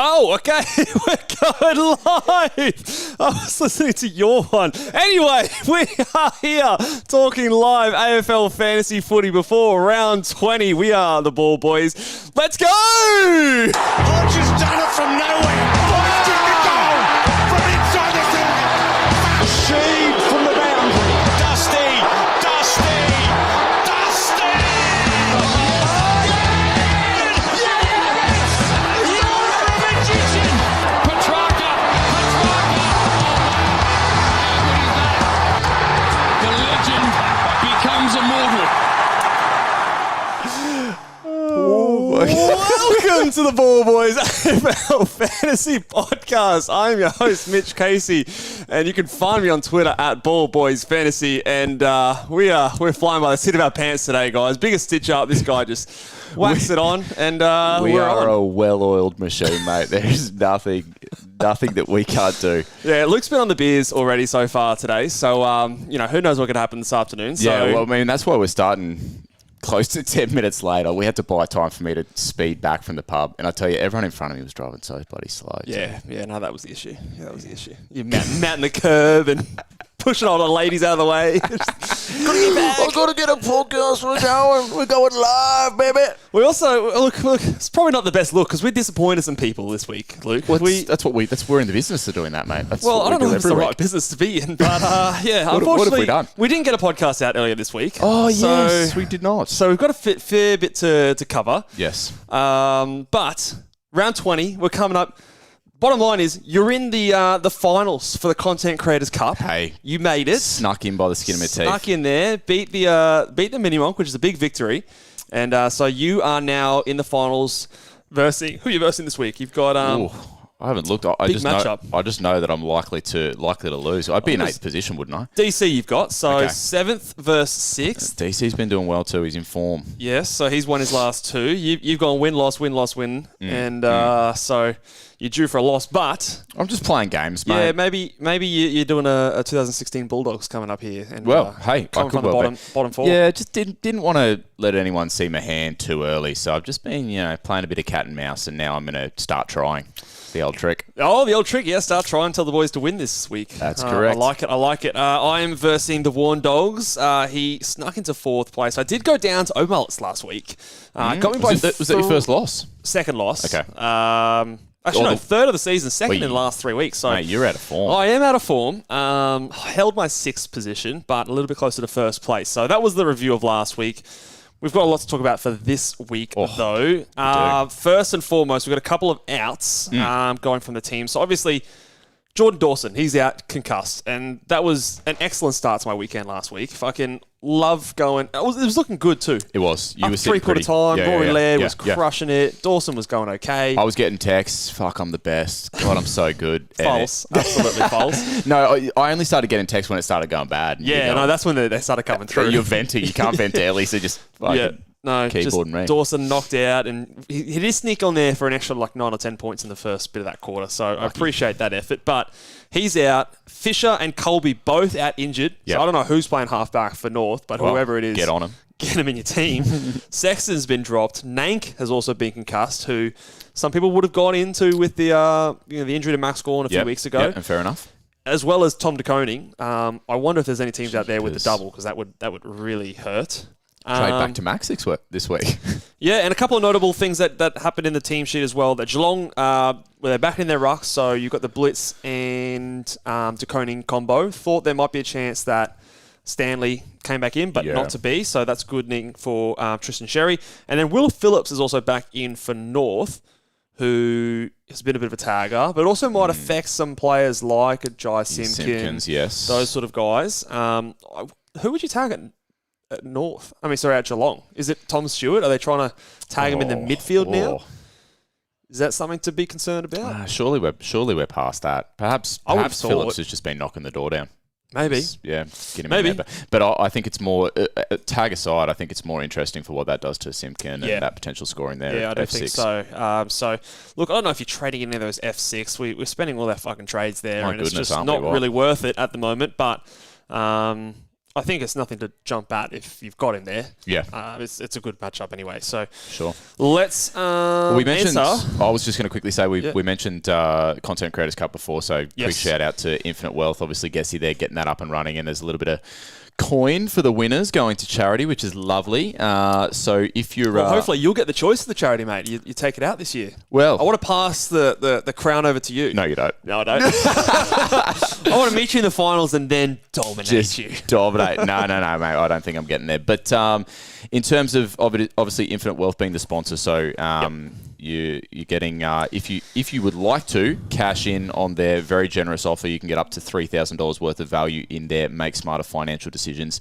Oh, okay. We're going live. I was listening to your one. Anyway, we are here talking live AFL fantasy footy before round 20. We are the Ball Boys. Let's go! Hodge has done it from nowhere. Hoisting the goal from inside the circle. Sheed from the boundary. Dusty. Welcome to the Ball Boys AFL Fantasy Podcast. I'm your host, Mitch Casey, and you can find me on Twitter at Ball Boys Fantasy. And we're flying by the seat of our pants today, guys. Biggest stitch up. This guy just whacks it on, and we we're are on. a well-oiled machine, mate. There's nothing that we can't do. Yeah, Luke's been on the beers already so far today, so who knows what could happen this afternoon. So. Yeah, well, I mean, that's why we're starting close to 10 minutes later. We had to buy time for me to speed back from the pub. And I tell you, everyone in front of me was driving so bloody slow. Yeah, no, that was the issue. You're mounting the curb and pushing all the ladies out of the way. I've got to get a podcast. We're going live, baby. We also, look, it's probably not the best look because we disappointed some people this week, Luke. We're in the business of doing that, mate. I don't know if it's the right business to be in, but unfortunately, what have we done? We didn't get a podcast out earlier this week. Oh, yes, we did not. So we've got a fair bit to cover. Yes. But round 20, we're coming up. Bottom line is, you're in the finals for the Content Creators Cup. Hey, you made it. Snuck in by the skin of my teeth. Snuck in there, beat the mini monk, which is a big victory, and so you are now in the finals. Who are you versing this week? You've got I haven't looked. I just know that I'm likely to lose. I'd be in 8th position, wouldn't I? DC you've got, so Okay. 7th versus 6th. DC's been doing well too. He's in form. Yes, so he's won his last 2. You've gone win, loss, and so you're due for a loss. But I'm just playing games, mate. yeah, maybe you're doing a 2016 Bulldogs coming up here. And, hey, I coming could from well the bottom 4. Yeah, just didn't want to let anyone see my hand too early, so I've just been playing a bit of cat and mouse, and now I'm going to start trying. The old trick. Oh, the old trick, yeah. Start trying to tell the boys to win this week. That's correct. I like it. I am versing the Warn Dogs. He snuck into 4th place. I did go down to O'Mullets last week. Got me by was that your first loss? Second loss. Okay. Actually, no, 3rd of the season, second in the last 3 weeks. So mate, you're out of form. I am out of form. I held my 6th position, but a little bit closer to 1st place. So that was the review of last week. We've got a lot to talk about for this week, though. First and foremost, we've got a couple of outs going from the team. So obviously, Jordan Dawson, he's out concussed. And that was an excellent start to my weekend last week. Love going. It was looking good too. It was. You Up were sitting 3/4 time. Yeah, Rory Laird yeah, was crushing it. Dawson was going okay. I was getting texts. Fuck, I'm the best. God, I'm so good. False. Absolutely false. No, I only started getting texts when it started going bad. Yeah, no, that's when they started coming through. You're venting. You can't vent early, so just fucking keyboard me. Dawson knocked out, and he did sneak on there for an extra 9 or 10 points in the first bit of that quarter. So I appreciate that effort. But he's out. Fisher and Colby both out injured. Yep. So I don't know who's playing halfback for North, but whoever it is, get on him. Get him in your team. Sexton's been dropped. Nank has also been concussed, who some people would have gone into with the the injury to Max Gawn a few weeks ago. Yep, and fair enough. As well as Tom DeConing. I wonder if there's any teams out there with the double, because that would really hurt. Trade back to Max this week. Yeah, and a couple of notable things that happened in the team sheet as well. That Geelong, they're back in their rucks, so you've got the Blitz and DeConing combo. Thought there might be a chance that Stanley came back in, but not to be. So that's good news for Tristan Sherry. And then Will Phillips is also back in for North, who has been a bit of a tagger, but also might affect some players like a Jai Simpkins, yes, those sort of guys. Who would you tag at North? At Geelong. Is it Tom Stewart? Are they trying to tag him in the midfield now? Is that something to be concerned about? Surely we're past that. Perhaps Phillips has just been knocking the door down. Maybe. Get him in there. But I think it's more, tag aside, I think it's more interesting for what that does to Simpkin and that potential scoring there. Yeah, I don't F6. think so. Look, I don't know if you're trading any of those F6. We're spending all our fucking trades there, and it's just not really worth it at the moment. But I think it's nothing to jump at if you've got him there. Yeah. It's a good matchup anyway. So sure. Let's we mentioned. answer. I was just going to quickly say we mentioned Content Creators Cup before, so quick shout out to Infinite Wealth. Obviously, Gessie there getting that up and running, and there's a little bit of coin for the winners going to charity, which is lovely. So if you're... hopefully you'll get the choice of the charity, mate. You take it out this year. Well... I want to pass the crown over to you. No, you don't. No, I don't. I want to meet you in the finals and then dominate you. Dominate. No, mate. I don't think I'm getting there. But in terms of obviously Infinite Wealth being the sponsor, so... You're getting, if you would like to cash in on their very generous offer, you can get up to $3,000 worth of value in their Make Smarter Financial Decisions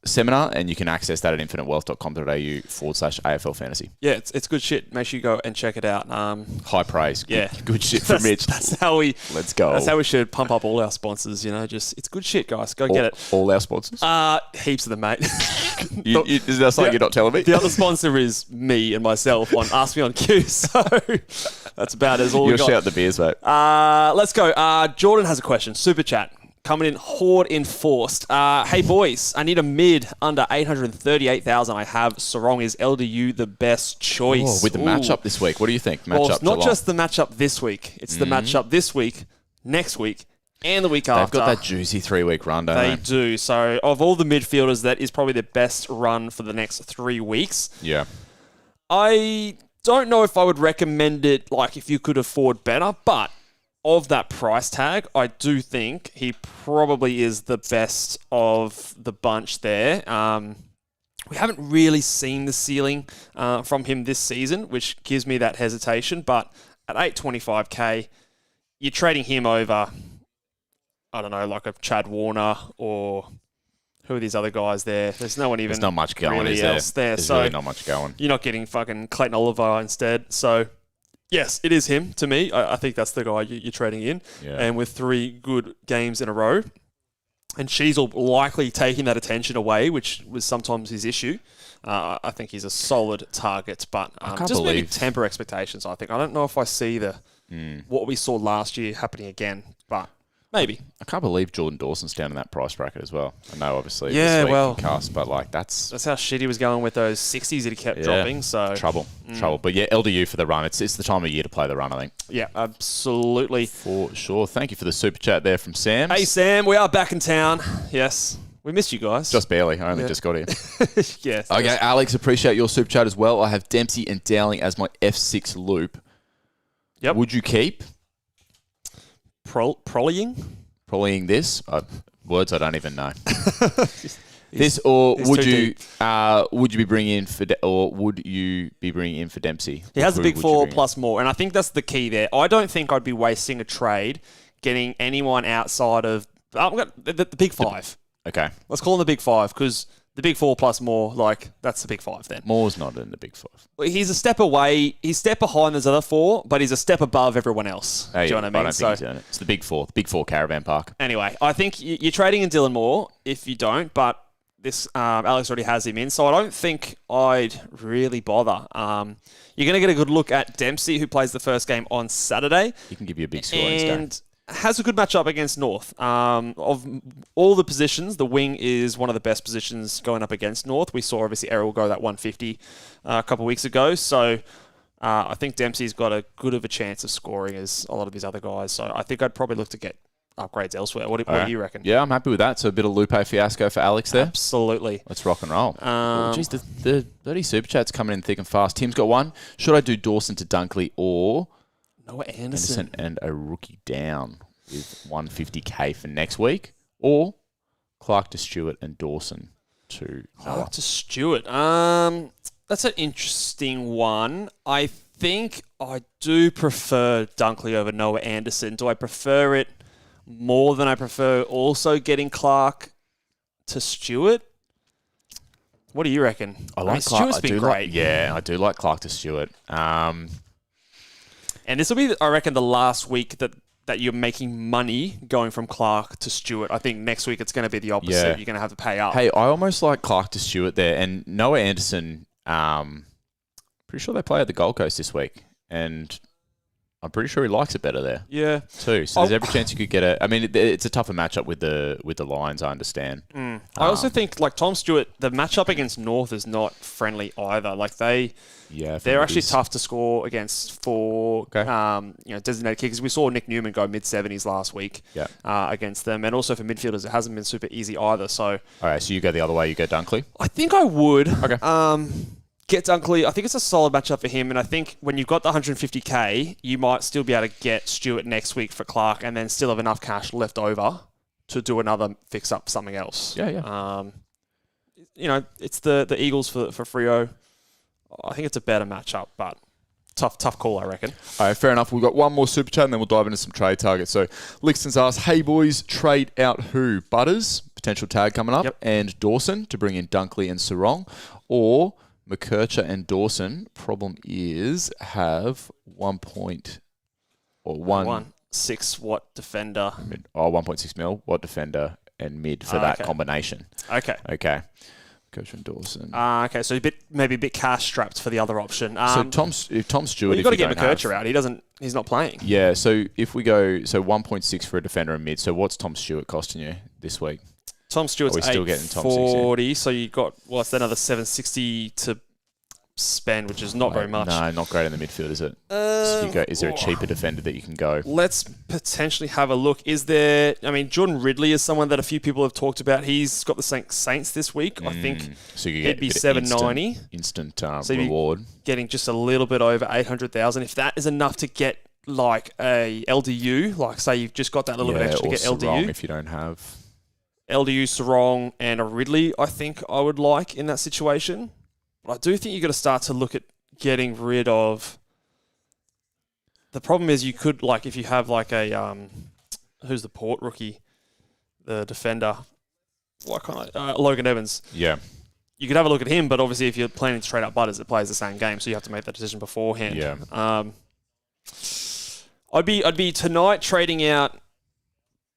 seminar, and you can access that at infinitewealth.com.au/AFL Fantasy. Yeah, it's good shit. Make sure you go and check it out. High praise. Good shit from Mitch. Let's go. That's how we should pump up all our sponsors, it's good shit, guys. Go get it. All our sponsors? Heaps of them, mate. Is that something you're not telling me? The other sponsor is me and myself on Ask Me on Q, so that's about as all we got. You'll shout the beers, mate. Let's go. Jordan has a question. Super chat. Coming in horde enforced. Hey boys, I need a mid under 838,000. I have Sarong. Is LDU the best choice? With the matchup this week, what do you think? It's not just the matchup this week. It's the matchup this week, next week, and the week after. They've got that juicy 3-week run, don't they? They do. So of all the midfielders, that is probably the best run for the next 3 weeks. Yeah. I don't know if I would recommend it, if you could afford better, but of that price tag, I do think he probably is the best of the bunch there. We haven't really seen the ceiling from him this season, which gives me that hesitation. But at 825k, you're trading him over, I don't know, like a Chad Warner or who are these other guys there? There's no one even. There's not much going, really else there. There's so really not much going. You're not getting fucking Clayton Oliver instead. So yes, it is him to me. I think that's the guy you're trading in. Yeah. And with 3 good games in a row, and she's likely taking that attention away, which was sometimes his issue. I think he's a solid target, but just maybe temper expectations, I think. I don't know if I see what we saw last year happening again, but maybe. I can't believe Jordan Dawson's down in that price bracket as well. I know, obviously, this week well, concussed, but that's how shit he was going with those 60s that he kept dropping. So trouble. But yeah, LDU for the run. It's the time of year to play the run, I think. Yeah, absolutely. For sure. Thank you for the super chat there from Sam. Hey, Sam, we are back in town. Yes. We missed you guys. Just barely. I only just got here. Yes. Okay, Alex, appreciate your super chat as well. I have Dempsey and Dowling as my F6 loop. Yep. Would you keep Prollying this? Words I don't even know. This, or would you be bringing in for Dempsey? He has a big 4 plus more, and I think that's the key there. I don't think I'd be wasting a trade getting anyone outside of I've got the big 5. Okay. Let's call him the big five because the big four plus more, like, that's the big five then. Moore's not in the big five. He's a step away. He's a step behind those other four, but he's a step above everyone else. Do you know what I mean? I don't think he's doing it. It's the big four. The big four caravan park. Anyway, I think you're trading in Dylan Moore if you don't, but this Alex already has him in, so I don't think I'd really bother. You're going to get a good look at Dempsey, who plays the first game on Saturday. He can give you a big score in this game. Has a good matchup against North. Of all the positions, the wing is one of the best positions going up against North. We saw, obviously, Errol go that 150 a couple of weeks ago. So I think Dempsey's got a good of a chance of scoring as a lot of his other guys. So I think I'd probably look to get upgrades elsewhere. What do you reckon? Yeah, I'm happy with that. So a bit of Lupe fiasco for Alex there. Absolutely. Let's rock and roll. The bloody super chat's coming in thick and fast. Tim's got one. Should I do Dawson to Dunkley or Noah Anderson and a rookie down with 150k for next week, or Clark to Stewart and Dawson to Clark to Stewart? That's an interesting one. I think I do prefer Dunkley over Noah Anderson. Do I prefer it more than I prefer also getting Clark to Stewart? What do you reckon? I like Clark. Stewart's been great. I do like Clark to Stewart. And this will be, I reckon, the last week that you're making money going from Clark to Stewart. I think next week it's going to be the opposite. Yeah. You're going to have to pay up. Hey, I almost like Clark to Stewart there. And Noah Anderson, pretty sure they play at the Gold Coast this week. And I'm pretty sure he likes it better there. Yeah. Too. So there's every chance you could get a... I mean, it's a tougher matchup with the Lions, I understand. I also think, like, Tom Stewart, the matchup against North is not friendly either. Like, they're actually tough to score against for designated kickers. We saw Nick Newman go mid-70s last week against them. And also for midfielders, it hasn't been super easy either. So, all right, so you go the other way. You go Dunkley? I think I would. Okay. Get Dunkley. I think it's a solid matchup for him, and I think when you've got the 150k, you might still be able to get Stewart next week for Clark, and then still have enough cash left over to do another fix up something else. Yeah. It's the Eagles for Freo. I think it's a better matchup, but tough call, I reckon. All right, fair enough. We've got one more super chat, and then we'll dive into some trade targets. So Lixton's asked, hey boys, trade out who? Butters, potential tag coming up, and Dawson to bring in Dunkley and Sarong, or McKercher and Dawson, problem is, have 1.6 watt defender. 1.6 mil watt defender and mid for that combination. Okay. McKercher and Dawson. Okay, so maybe a bit cash strapped for the other option. So Tom Stewart, you've got to get McKercher out. He's not playing. Yeah. So if we go 1.6 for a defender and mid. So what's Tom Stewart costing you this week? Tom Stewart's $840, so you got it's another $760 to spend, which is not very much. No, not great in the midfield, is it? Is there a cheaper defender that you can go? Let's potentially have a look. Jordan Ridley is someone that a few people have talked about. He's got the Saints this week. I think so you it'd be $790 instant reward, getting just a little bit over $800,000. If that is enough to get like a LDU, like say you've just got that little bit extra to get LDU. If you don't have LDU, Sarong, and a Ridley, I think I would like in that situation. But I do think you've got to start to look at getting rid of... The problem is you could, like, if you have like a... who's the Port rookie? The defender. Logan Evans. Yeah. You could have a look at him, but obviously if you're planning to trade up Butters, it plays the same game, so you have to make that decision beforehand. Yeah. I'd be tonight trading out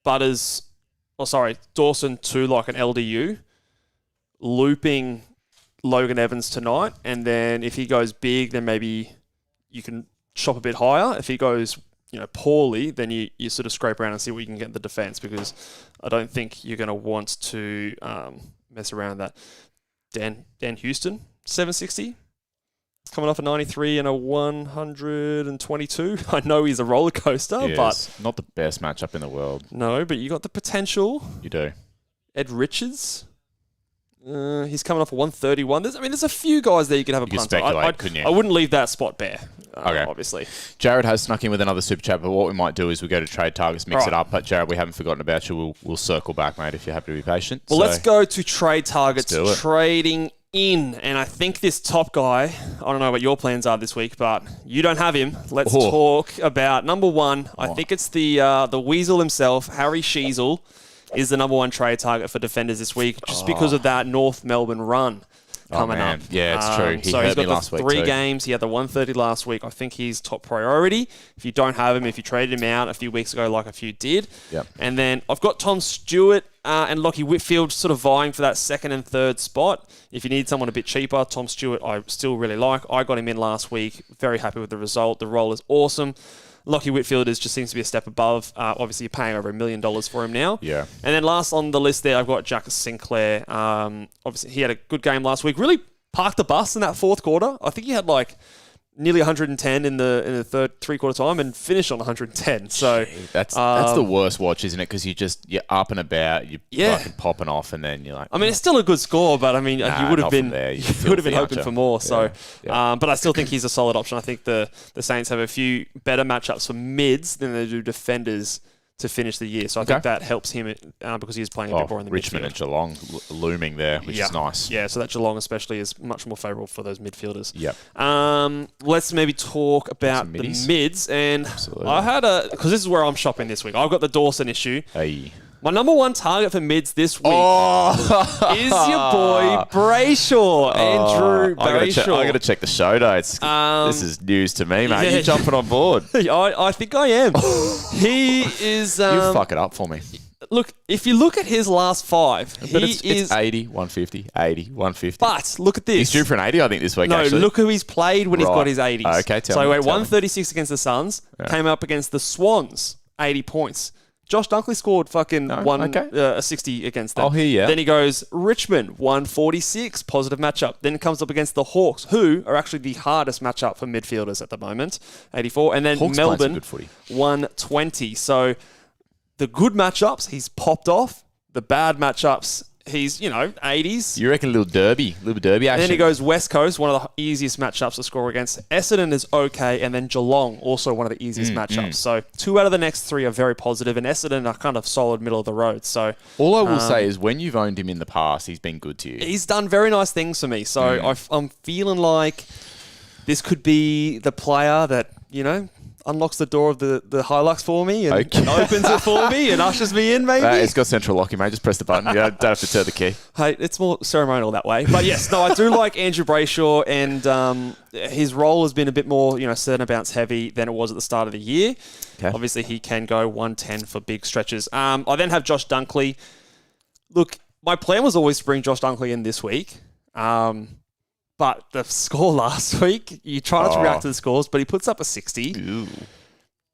Dawson to like an LDU, looping Logan Evans tonight, and then if he goes big, then maybe you can shop a bit higher. If he goes, poorly, then you sort of scrape around and see what you can get in the defense, because I don't think you're going to want to mess around that. Dan Houston, 760. Coming off a 93 and a 122. I know he's a roller coaster, but not the best matchup in the world. No, but you got the potential. You do. Ed Richards. He's coming off a 131. There's a few guys there you could have a punt on. Couldn't you? I wouldn't leave that spot bare. Okay. Obviously. Jared has snuck in with another super chat, but what we might do is we go to trade targets, mix it up. But Jared, we haven't forgotten about you. We'll circle back, mate, if you're happy to be patient. Well, let's go to trade targets. Trading in, and I think this top guy, I don't know what your plans are this week, but you don't have him. Let's talk about number one. I think it's the weasel himself, Harry Sheasel. is the number one trade target for defenders this week, just because of that North Melbourne run coming up. Yeah, it's true. So he's got the 3 too. games. He had the 130 last week. I think he's top priority. If you don't have him, if you traded him out a few weeks ago like a few did. Yep. And then I've got Tom Stewart and Lachie Whitfield sort of vying for that second and third spot. If you need someone a bit cheaper, Tom Stewart I still really like. I got him in last week. Very happy with the result. The role is awesome. Lachie Whitfield just seems to be a step above. Obviously, you're paying over $1 million for him now. Yeah. And then last on the list there, I've got Jack Sinclair. Obviously, he had a good game last week. Really parked the bus in that fourth quarter. I think he had like nearly 110 in the third three-quarter time and finished on 110. So that's the worst watch, isn't it? Because you're up and about, you're fucking popping off, and then you're like, I mean, it's still a good score, but I mean, you would have been there. you would have been hoping for more. So, Yeah. but I still think he's a solid option. I think the Saints have a few better matchups for mids than they do defenders to finish the year. So I think that helps him because he is playing a bit more in the Richmond midfield. and Geelong looming there, which is nice. Yeah, so that Geelong especially is much more favourable for those midfielders. Yep. Let's maybe talk about the mids. And Absolutely. I had because this is where I'm shopping this week. I've got the Dawson issue. Hey. My number one target for mids this week is your boy Brayshaw, Andrew Brayshaw. I got to check the show notes. This is news to me, mate. Yeah. You jumping on board? I think I am. He is... you fuck it up for me. Look, if you look at his last 5, But it's 80, 150, 80, 150. But look at this. He's due for an 80, I think, this week, No, actually. look who he's played when he's got his 80s. Okay, tell so me. he went 136 against the Suns, came up against the Swans, 80 points. Josh Dunkley scored fucking a 60 against them. I'll hear ya. Then he goes, Richmond, 146, positive matchup. Then comes up against the Hawks, who are actually the hardest matchup for midfielders at the moment, 84. And then Hawks Melbourne, good footy. 120. So the good matchups, he's popped off. The bad matchups, he's, 80s. You reckon a little derby action? And then he goes West Coast, one of the easiest matchups to score against. Essendon is okay, and then Geelong, also one of the easiest matchups. So 2 out of the next 3 are very positive, and Essendon are kind of solid middle of the road. So all I will say is when you've owned him in the past, he's been good to you. he's done very nice things for me. So I'm feeling like this could be the player that, unlocks the door of the Hilux for me and opens it for me and ushers me in, maybe. It's got central locking, mate. Just press the button. You don't have to turn the key. Hey, it's more ceremonial that way. But yes, no, I do like Andrew Brayshaw, and his role has been a bit more, certain bounce heavy than it was at the start of the year. Okay. Obviously, he can go 110 for big stretches. I then have Josh Dunkley. Look, my plan was always to bring Josh Dunkley in this week. But the score last week, you try not to react to the scores, but he puts up a 60. Ooh.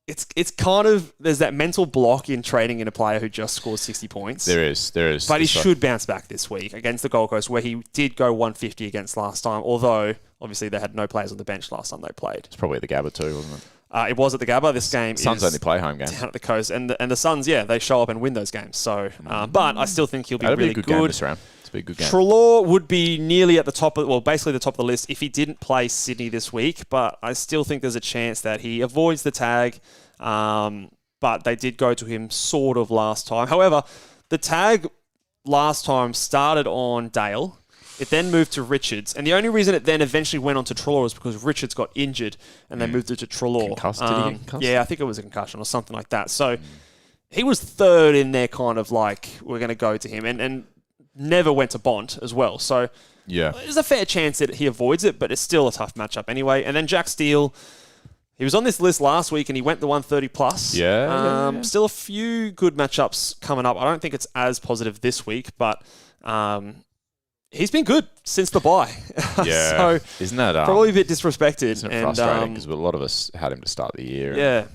It's kind of, there's that mental block in trading in a player who just scored 60 points. There is. But he should bounce back this week against the Gold Coast, where he did go 150 against last time, although obviously they had no players on the bench last time they played. It's probably at the Gabba too, wasn't it? It was at the Gabba. This game Suns only play home games. down at the coast. And the Suns, they show up and win those games. So, but I still think he'll be That'll really be a good game this round. Be a good game. Treloar would be nearly at the top basically the top of the list if he didn't play Sydney this week, but I still think there's a chance that he avoids the tag, but they did go to him sort of last time. However, the tag last time started on Dale. It then moved to Richards, and the only reason it then eventually went on to Treloar is because Richards got injured, and they moved it to Treloar. Concussed? Did he get concussed? Yeah, I think it was a concussion or something like that. So he was third in there, kind of like, we're going to go to him, and never went to Bont as well. So there's a fair chance that he avoids it, but it's still a tough matchup anyway. And then Jack Steele, he was on this list last week and he went the 130 plus. Yeah. Still a few good matchups coming up. I don't think it's as positive this week, but he's been good since the bye. Yeah. So isn't that probably a bit disrespected. Isn't it frustrating? Because a lot of us had him to start the year. Yeah.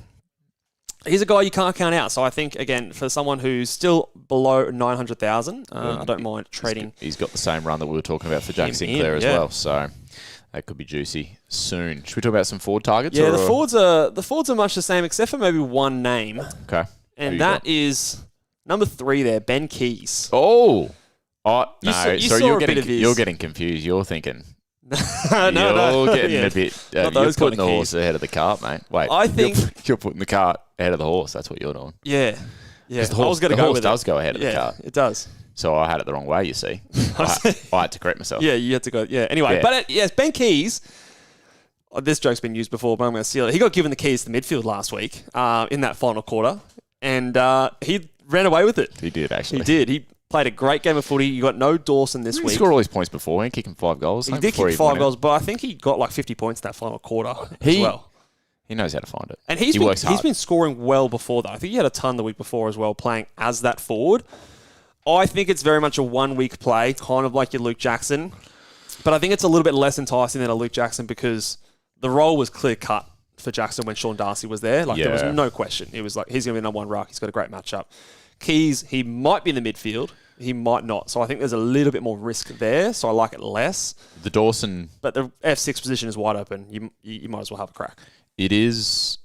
He's a guy you can't count out. So I think, again, for someone who's still below 900,000, I don't mind trading. He's got the same run that we were talking about for Jack Sinclair as well. So that could be juicy soon. Should we talk about some forward targets? Yeah, the forwards are much the same, except for maybe one name. Okay. And that is number 3 there, Ben Keys. Oh. You saw you're a bit of his. You're getting confused. You're thinking. No. You're getting a bit. You're putting the horse keys. ahead of the cart, mate. Wait, I think you're putting the cart ahead of the horse. That's what you're doing. Yeah. The horse, the horse does go ahead of the cart. It does. So I had it the wrong way. You see, I had to correct myself. Yeah, you had to go. Yeah. Anyway, but yes, Ben Keys. This joke's been used before, but I'm going to steal it. He got given the keys to the midfield last week in that final quarter, and he ran away with it. He did, actually. He did. He played a great game of footy. You got no Dawson this week. He scored all his points before and kicking 5 goals. He did kick 5 goals, but I think he got like 50 points that final quarter as well. He knows how to find it. And he works hard. He's been scoring well before that. I think he had a ton the week before as well, playing as that forward. I think it's very much a 1 week play, kind of like your Luke Jackson. But I think it's a little bit less enticing than a Luke Jackson because the role was clear cut for Jackson when Sean Darcy was there. Like there was no question. It was like he's going to be number 1 ruck. He's got a great matchup. Keys, he might be in the midfield. He might not. So I think there's a little bit more risk there. So I like it less. The Dawson... But the F6 position is wide open. You might as well have a crack. It is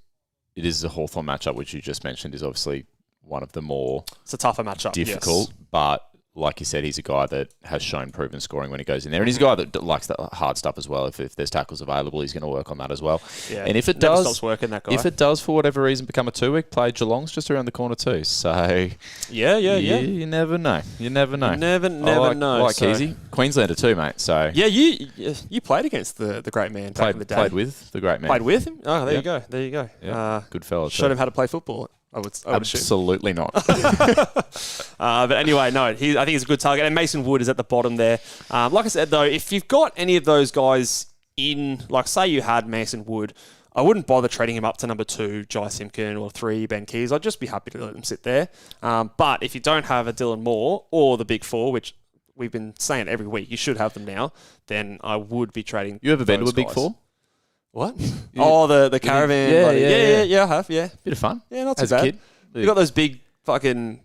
the Hawthorn matchup, which you just mentioned, is obviously one of the more... It's a tougher matchup, difficult, yes. But like you said, he's a guy that has shown proven scoring when he goes in there. And he's a guy that likes the hard stuff as well. If there's tackles available, he's going to work on that as well. Yeah, and if it never does... stops working, that guy. If it does, for whatever reason, become a 2-week play, Geelong's just around the corner too. So... Yeah. You never know. You never know. Never know. I like Keezy. Queenslander too, mate. So... Yeah, you played against the great man back in the day. Played with the great man. Played with him? Oh, there you go. Yeah. Good fella. Showed him how to play football. I would assume. Absolutely not. But anyway, no, I think he's a good target. And Mason Wood is at the bottom there. Like I said, though, if you've got any of those guys in, like say you had Mason Wood, I wouldn't bother trading him up to number 2, Jai Simpkin, or 3, Ben Keys. I'd just be happy to let them sit there. But if you don't have a Dylan Moore or the big 4, which we've been saying every week, you should have them now, then I would be trading. You ever been to a those big guys. 4? What? Oh, the caravan. Yeah, I have, yeah. Bit of fun. Yeah, not too As bad. a kid. You got those big fucking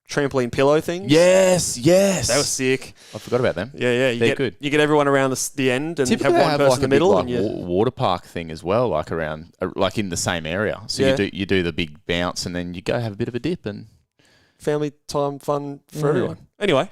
trampoline pillow things? Yes. They were sick. I forgot about them. Yeah. They're good. You get everyone around the end and Typically have one person like in the middle. a big, water park thing as well, like around, like in the same area. So you do the big bounce and then you go have a bit of a dip and... Family time fun for everyone. Anyway,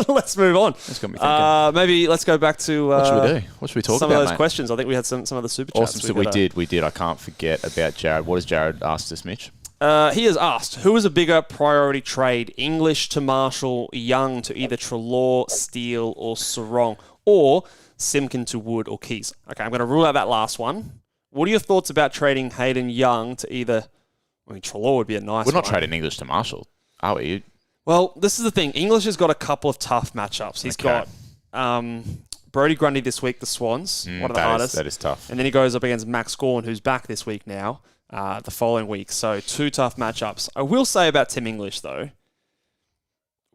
let's move on. That's got me thinking. Maybe let's go back to... what should we do? What should we talk about, some of those mate? questions. I think we had some of the super chats. Awesome. So we did. I can't forget about Jared. What has Jared asked us, Mitch? He has asked, who is a bigger priority trade? English to Marshall, Young to either Treloar, Steele or Sarong, or Simpkin to Wood or Keys? Okay, I'm going to rule out that last one. What are your thoughts about trading Hayden Young to either... I mean, Treloar would be a nice We're not one. trading English to Marshall, are we? Well, this is the thing. English has got a couple of tough matchups. He's got Brodie Grundy this week, the Swans, one of the hardest. That is tough. And then he goes up against Max Gawn, who's back this week now, the following week. So 2 tough matchups. I will say about Tim English, though,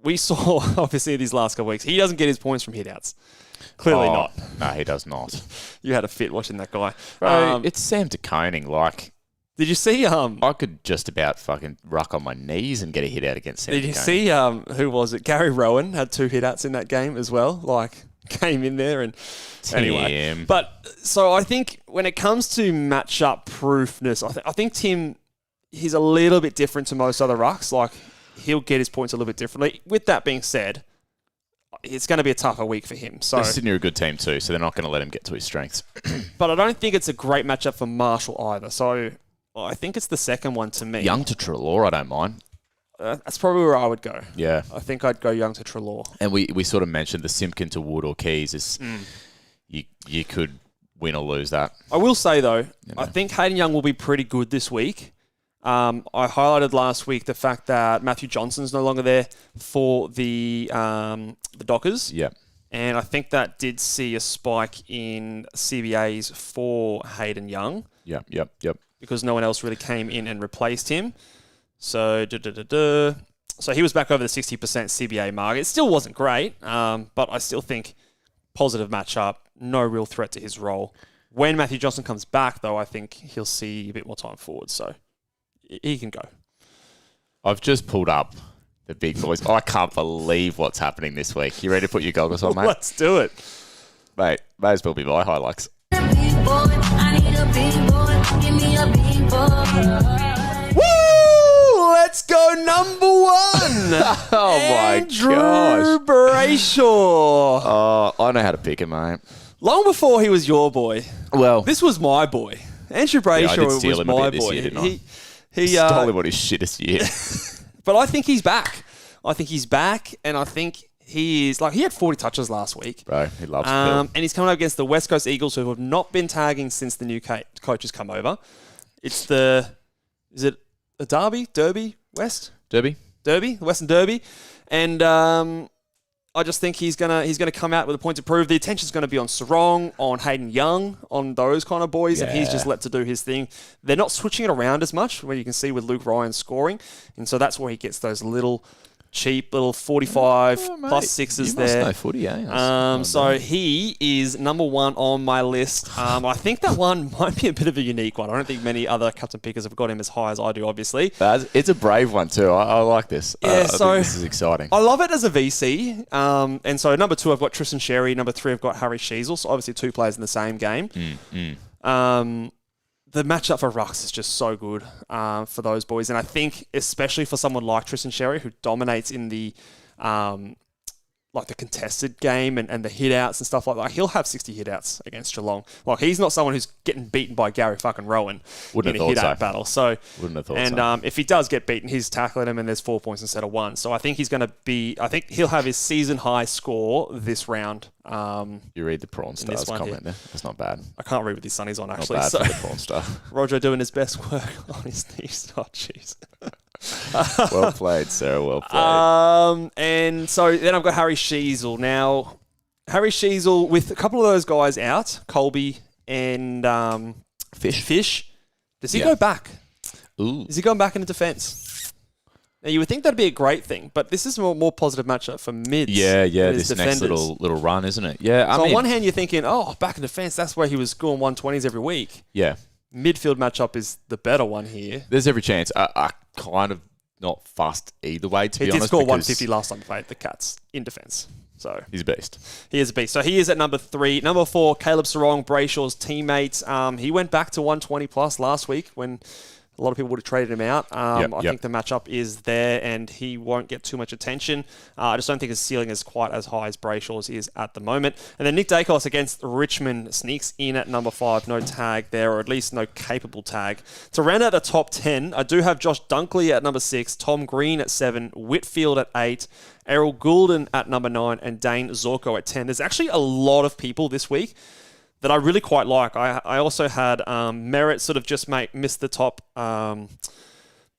we saw, obviously, these last couple of weeks, he doesn't get his points from hitouts. Clearly not. No, he does not. You had a fit watching that guy. Bro, it's Sam de Koning. Like... Did you see... I could just about fucking ruck on my knees and get a hit out against Sam. Did you see... who was it? Gary Rowan had 2 hit-outs in that game as well. Like, came in there and... Anyway. But, so I think when it comes to matchup proofness, I think Tim, he's a little bit different to most other rucks. Like, he'll get his points a little bit differently. With that being said, it's going to be a tougher week for him. So Sydney are a good team too, so they're not going to let him get to his strengths. But I don't think it's a great matchup for Marshall either. So... I think it's the second one to me. Young to Treloar, I don't mind. That's probably where I would go. Yeah. I think I'd go Young to Treloar. And we sort of mentioned the Simpkin to Wood or Keys is you could win or lose that. I will say, though, I think Hayden Young will be pretty good this week. I highlighted last week the fact that Matthew Johnson's no longer there for the Dockers. Yeah. And I think that did see a spike in CBAs for Hayden Young. Yep. Because no one else really came in and replaced him. So, so he was back over the 60% CBA mark. It still wasn't great, but I still think positive matchup, no real threat to his role. When Matthew Johnson comes back, though, I think he'll see a bit more time forward, so he can go. I've just pulled up the big boys. I can't believe what's happening this week. You ready to put your goggles on, mate? Let's do it. Mate, may as well be my highlights. Woo! Let's go number 1. Oh my Andrew gosh. Brayshaw. Oh, I know how to pick him, mate. Long before he was your boy. Well, This was my boy. Andrew Brayshaw I did steal was him a my bit this boy. year, didn't I? He stole him on his shittest year. But I think he's back. And I think he is, like, he had 40 touches last week. Bro, he loves Phil. And he's coming up against the West Coast Eagles, who have not been tagging since the new coach has come over. It's is it a Derby? West? Derby? Derby, the Western Derby, and I just think he's gonna come out with a point to prove. The attention's going to be on Sarong, on Hayden Young, on those kind of boys, and he's just let to do his thing. They're not switching it around as much, where you can see with Luke Ryan scoring, and so that's where he gets those little cheap little 45 plus sixes there. You must know footy, eh? So he is number 1 on my list. I think that one might be a bit of a unique one. I don't think many other captain pickers have got him as high as I do, obviously. It's a brave one too. I like this. Yeah, I think this is exciting. I love it as a VC. And so number 2, I've got Tristan Sherry. Number 3, I've got Harry Sheasel. So obviously 2 players in the same game. The matchup for rucks is just so good for those boys. And I think especially for someone like Tristan Sherry, who dominates in the like the contested game and the hit-outs and stuff like that, he'll have 60 hit-outs against Geelong. Like, he's not someone who's getting beaten by Gary fucking Rowan in a hit-out battle. So, Wouldn't have thought and so. If he does get beaten, he's tackling him and there's 4 points instead of 1. So I think I think he'll have his season-high score this round. You read the Prawn Stars comment there. That's not bad. I can't read with his sunnies on, actually. Not bad for the Prawn Star. Roger doing his best work on his knees. Oh, jeez. Well played, Sarah. Well played. And so then I've got Harry Sheasel. Now, Harry Sheasel, with a couple of those guys out, Colby and Fish, does he go back? Ooh. Is he going back into defence? Now, you would think that'd be a great thing, but this is a more positive matchup for mids. Yeah. This Next little run, isn't it? Yeah. So on one hand, you're thinking, back in defence, that's where he was scoring 120s every week. Yeah. Midfield matchup is the better one here. There's every chance. I kind of not fussed either way, to be honest. He did score 150 last time he played the Cats in defence. So he's a beast. He is a beast. So he is at number 3. Number 4, Caleb Sarong, Brayshaw's teammate. He went back to 120 plus last week when a lot of people would have traded him out. I think the matchup is there and he won't get too much attention. I just don't think his ceiling is quite as high as Brayshaw's is at the moment. And then Nick Dacos against Richmond sneaks in at number 5. No tag there, or at least no capable tag. To round out the top 10, I do have Josh Dunkley at number 6, Tom Green at 7, Whitfield at 8, Errol Goulden at number 9, and Dane Zorko at 10. There's actually a lot of people this week that I really quite like. I also had Merritt sort of just missed the top of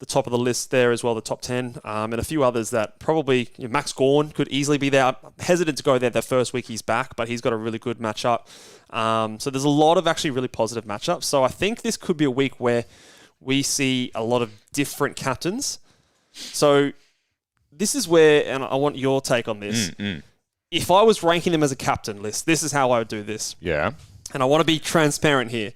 the list there as well, the top 10, and a few others that probably, Max Gawn could easily be there. I'm hesitant to go there the first week he's back, but he's got a really good matchup. So there's a lot of actually really positive matchups. So I think this could be a week where we see a lot of different captains. So this is where, and I want your take on this. If I was ranking them as a captain list, this is how I would do this. Yeah. And I want to be transparent here.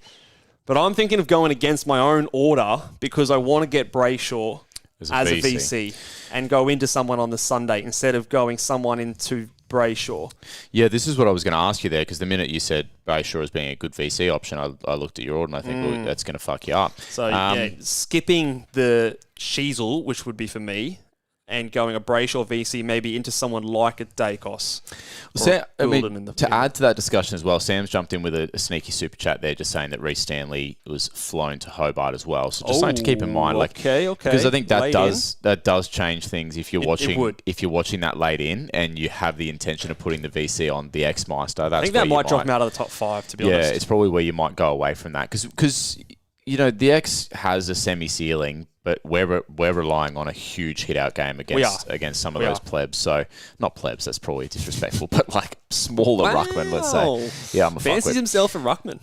But I'm thinking of going against my own order because I want to get Brayshaw as a VC and go into someone on the Sunday instead of going someone into Brayshaw. Yeah, this is what I was going to ask you there, because the minute you said Brayshaw as being a good VC option, I looked at your order and I think, look, that's going to fuck you up. So, skipping the Sheasel, which would be for me, and going a Brayshaw VC maybe into someone like a Dacos. To add to that discussion as well, Sam's jumped in with a sneaky super chat there, just saying that Reece Stanley was flown to Hobart as well. So just something to keep in mind, because I think that does change things if you're watching that late in and you have the intention of putting the VC on the X-Meister. I think that might drop him out of the top 5. To be honest, yeah, it's probably where you might go away from that because the X has a semi ceiling. But we're relying on a huge hit-out game against some of those plebs. So, not plebs, that's probably disrespectful, but like smaller ruckman, let's say. Yeah, I'm a fancies himself a ruckman.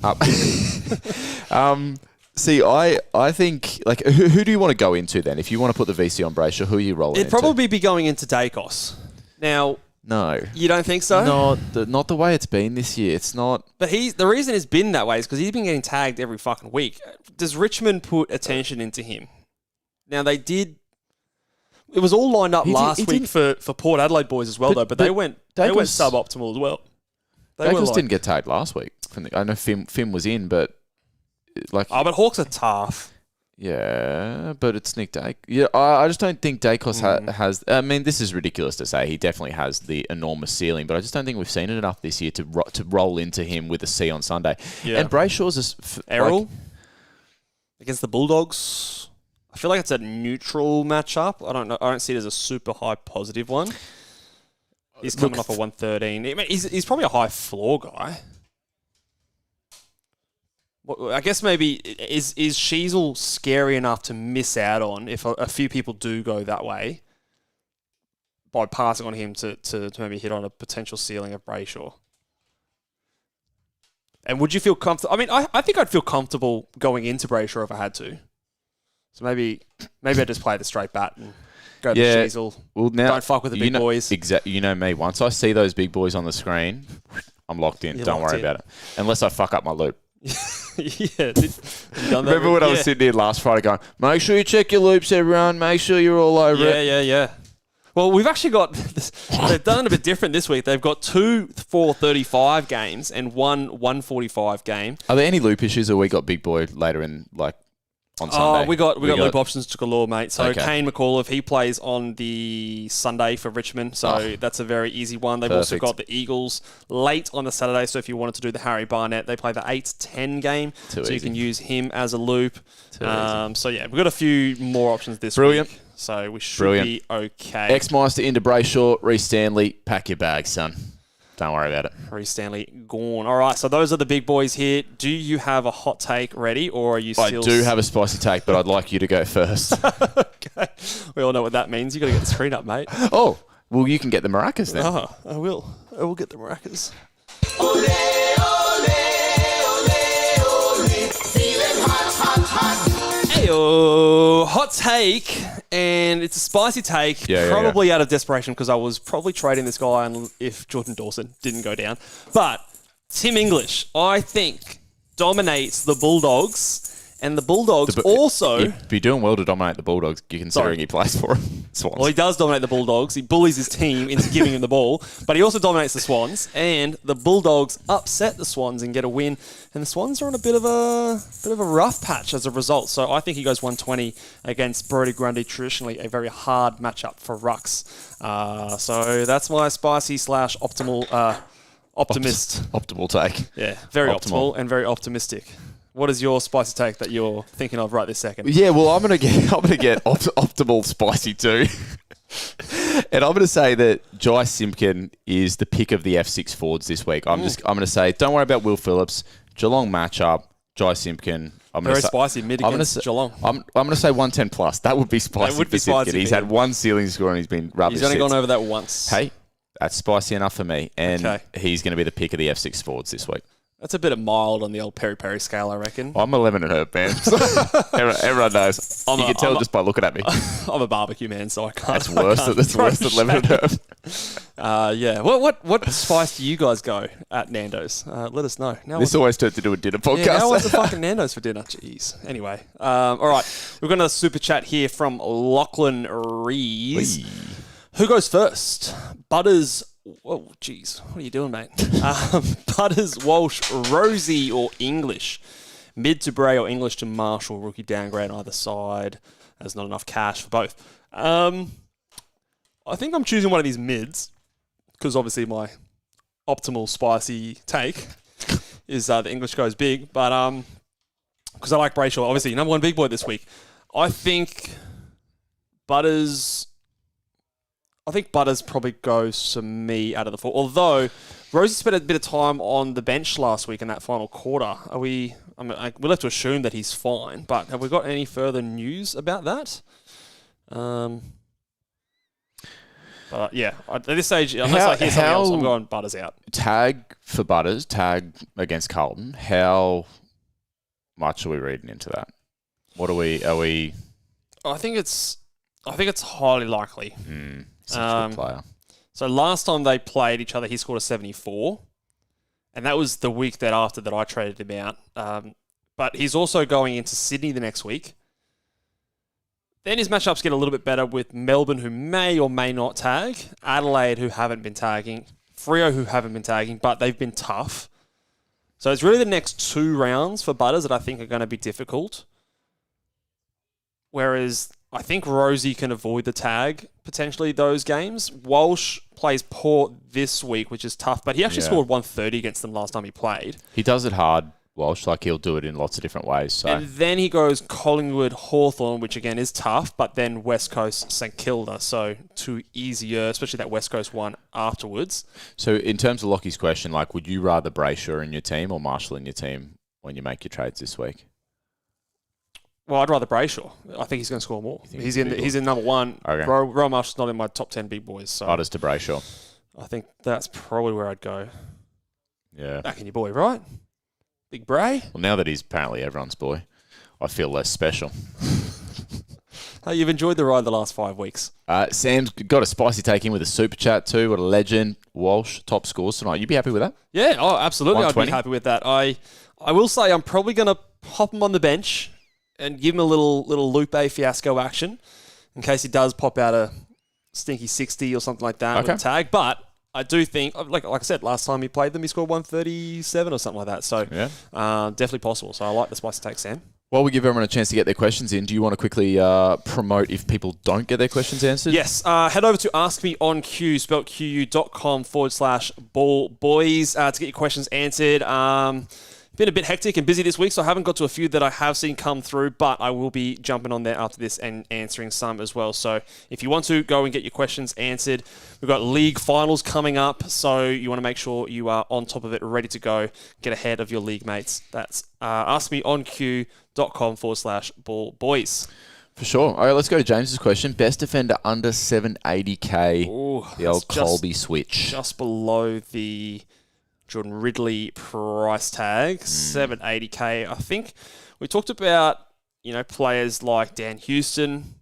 See, I think, like, who do you want to go into then? If you want to put the VC on Brayshaw, who are you rolling into? It'd probably be going into Dacos. Now... No. You don't think so? Not the way it's been this year. It's not... But the reason it's been that way is because he's been getting tagged every fucking week. Does Richmond put attention into him? Now, they did... It was all lined up last week for Port Adelaide boys as well, though, but they went suboptimal as well. Dacos didn't get tagged last week. I know Finn was in, but... but Hawks are tough. Yeah, but it's Nick Dacos. Yeah, I just don't think Dacos has... I mean, this is ridiculous to say. He definitely has the enormous ceiling, but I just don't think we've seen it enough this year to roll into him with a C on Sunday. Yeah. And Brayshaw's... Errol? Against the Bulldogs... I feel like it's a neutral matchup. I don't know. I don't see it as a super high positive one. He's coming off a 113. I mean, he's probably a high floor guy. I guess maybe is Sheasel scary enough to miss out on if a few people do go that way? by passing on him to maybe hit on a potential ceiling of Brayshaw. And would you feel comfortable? I mean, I think I'd feel comfortable going into Brayshaw if I had to. So maybe I just play the straight bat and go the Sheasel. Well, now don't fuck with the big boys. Exactly. You know me. Once I see those big boys on the screen, I'm locked in. Don't worry about it. Unless I fuck up my loop. Yeah. Remember when I was sitting here last Friday going, make sure you check your loops, everyone. Make sure you're all over it. Yeah. Well, we've actually got... They've done it a bit different this week. They've got 2 4:35 games and 1 1:45 game. Are there any loop issues, or we got big boy later in, like, on Sunday? Oh, we got loop options to galore, mate. So Kane McAuliffe, he plays on the Sunday for Richmond, so that's a very easy one. They've also got the Eagles late on the Saturday, so if you wanted to do the Harry Barnett, they play the 8-10 game, you can use him as a loop. So yeah, we've got a few more options this week. So we should be okay. X-Meister into Brayshaw, Reece Stanley, pack your bags, son. Don't worry about it. Reece Stanley gone. All right, so those are the big boys here. Do you have a hot take ready, or are you still... I do have a spicy take, but I'd like you to go first. Okay. We all know what that means. You've got to get the screen up, mate. Oh, well, you can get the maracas then. Oh, I will. I will get the maracas. Ole, ole, ole, ole. Feeling hot. Heyo, hot take, and it's a spicy take, probably out of desperation because I was probably trading this guy if Jordan Dawson didn't go down. But Tim English, I think, dominates the Bulldogs, and the Bulldogs also... He'd be doing well to dominate the Bulldogs, considering he plays for them. Swans. Well, he does dominate the Bulldogs. He bullies his team into giving him the ball, but he also dominates the Swans, and the Bulldogs upset the Swans and get a win, and the Swans are on a bit of a rough patch as a result. So I think he goes 120 against Brodie Grundy, traditionally a very hard matchup for rucks. So that's my spicy / optimal optimist. Optimal take. Yeah, very optimal and very optimistic. What is your spicy take that you're thinking of right this second? Yeah, well, I'm gonna get optimal spicy too, and I'm gonna say that Jai Simpkin is the pick of the F6 forwards this week. I'm gonna say, don't worry about Will Phillips. Geelong matchup. Jai Simpkin. Very spicy mid against Geelong. I'm gonna say 110 plus. That would be spicy. That would be spicy. He's had one ceiling score and he's been rubbish. He's only gone over that once. Hey, that's spicy enough for me, and he's gonna be the pick of the F6 forwards this week. That's a bit of mild on the old Peri scale, I reckon. I'm a lemon and herb man. Everyone knows. You can tell just by looking at me. I'm a barbecue man, so I can't. That's worse than lemon and herb. Yeah. What spice do you guys go at Nando's? Let us know. This always turns into a dinner podcast. Yeah, now what's the fucking Nando's for dinner? Jeez. Anyway. All right. We've got another super chat here from Lachlan Rees. Who goes first? Butters... Whoa, jeez. What are you doing, mate? Butters, Walsh, Rosie, or English? Mid to Bray or English to Marshall? Rookie downgrade on either side. There's not enough cash for both. I think I'm choosing one of these mids because obviously my optimal spicy take is the English goes big. But because I like Brayshaw, obviously number one big boy this week. I think Butters probably goes to me out of the four. Although Rosie spent a bit of time on the bench last week in that final quarter. We'll have to assume that he's fine. But have we got any further news about that? But yeah, at this stage, unless I hear something else, I'm going Butters out. Tag for Butters, tag against Carlton. How much are we reading into that? What are we? I think it's highly likely. Such a good player. So last time they played each other, he scored a 74. And that was the week after that I traded him out. But he's also going into Sydney the next week. Then his matchups get a little bit better with Melbourne, who may or may not tag. Adelaide, who haven't been tagging. Freo, who haven't been tagging, but they've been tough. So it's really the next 2 rounds for Butters that I think are going to be difficult. Whereas I think Rosie can avoid the tag, potentially, those games. Walsh plays Port this week, which is tough, but he actually scored 130 against them last time he played. He does it hard, Walsh. Like, he'll do it in lots of different ways. So. And then he goes Collingwood, Hawthorn, which again is tough, but then West Coast, St Kilda, so 2 easier, especially that West Coast one afterwards. So in terms of Lockie's question, like, would you rather Brayshaw in your team or Marshall in your team when you make your trades this week? Well, I'd rather Brayshaw. I think he's going to score more. He's in number one. Okay. Rowan Marshall's not in my top 10 big boys. So Butters to Brayshaw. I think that's probably where I'd go. Yeah. Back in your boy, right? Big Bray. Well, now that he's apparently everyone's boy, I feel less special. Hey, you've enjoyed the ride the last 5 weeks. Sam's got a spicy take in with a super chat too. What a legend. Walsh, top scores tonight. You'd be happy with that? Yeah, absolutely. I'd 120? be happy with that. I will say I'm probably going to pop him on the bench and give him a little Lupe fiasco action in case he does pop out a stinky 60 or something like that with a tag. But I do think, like I said, last time he played them, he scored 137 or something like that. So definitely possible. So I like the spicy take, Sam. While we give everyone a chance to get their questions in, do you want to quickly promote if people don't get their questions answered? Yes. Head over to askmeonq, spelled qu.com/ballboys to get your questions answered. Been a bit hectic and busy this week, so I haven't got to a few that I have seen come through, but I will be jumping on there after this and answering some as well. So if you want to, go and get your questions answered. We've got league finals coming up, so you want to make sure you are on top of it, ready to go, get ahead of your league mates. That's askmeonq.com/ballboys. For sure. All right, let's go to James's question. Best defender under 780k. Ooh, the old Colby switch. Just below the Jordan Ridley price tag, 780k. I think we talked about, players like Dan Houston,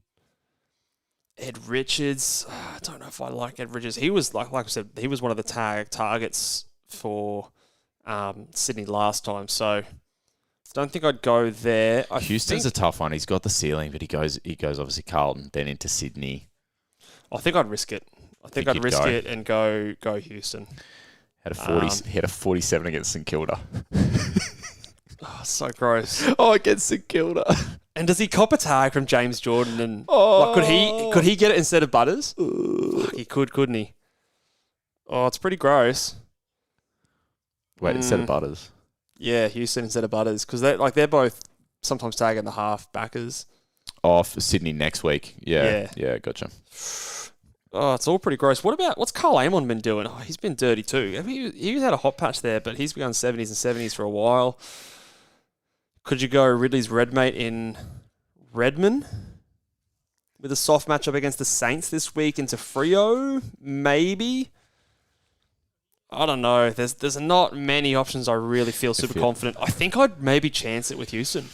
Ed Richards. I don't know if I like Ed Richards. He was, like I said, he was one of the targets for Sydney last time. So don't think I'd go there. Houston's a tough one. He's got the ceiling, but he goes obviously Carlton, then into Sydney. I think I'd risk it. I think I'd risk it and go Houston. Had a 47 against St Kilda. Oh, so gross. Against St Kilda. And does he cop a tag from James Jordan? And could he get it instead of Butters? Fuck, he could, couldn't he? Oh, it's pretty gross. Wait, instead of Butters? Yeah, Houston instead of Butters, because they're both sometimes tagging the half backers. Oh, for Sydney next week. Yeah, gotcha. Oh, it's all pretty gross. What's Carl Amon been doing? Oh, he's been dirty too. I mean, he's had a hot patch there, but he's begun 70s and 70s for a while. Could you go Ridley's redmate in Redmond with a soft matchup against the Saints this week into Freo? Maybe. I don't know. There's not many options I really feel super confident. I think I'd maybe chance it with Houston.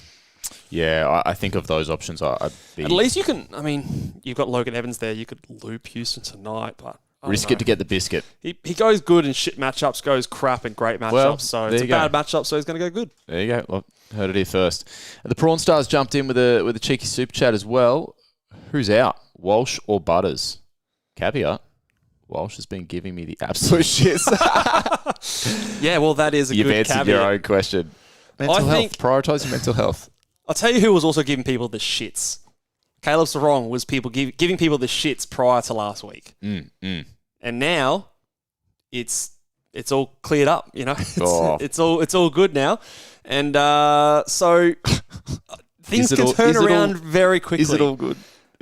Yeah, I think of those options, I'd be... At least you can... I mean, you've got Logan Evans there. You could loop Houston tonight, but... Risk it to get the biscuit. He goes good in shit matchups, goes crap in great matchups. So it's a bad matchup, so he's going to go good. There you go. Well, heard it here first. The Prawn Stars jumped in with a cheeky super chat as well. Who's out? Walsh or Butters? Caveat. Walsh has been giving me the absolute shits. Yeah, well, that is a good caveat. You've answered your own question. Mental health. Prioritise your mental health. I'll tell you who was also giving people the shits. Caleb Sarong was giving people the shits prior to last week. And now it's all cleared up, It's all good now. And so things can turn around very quickly. Is it all good?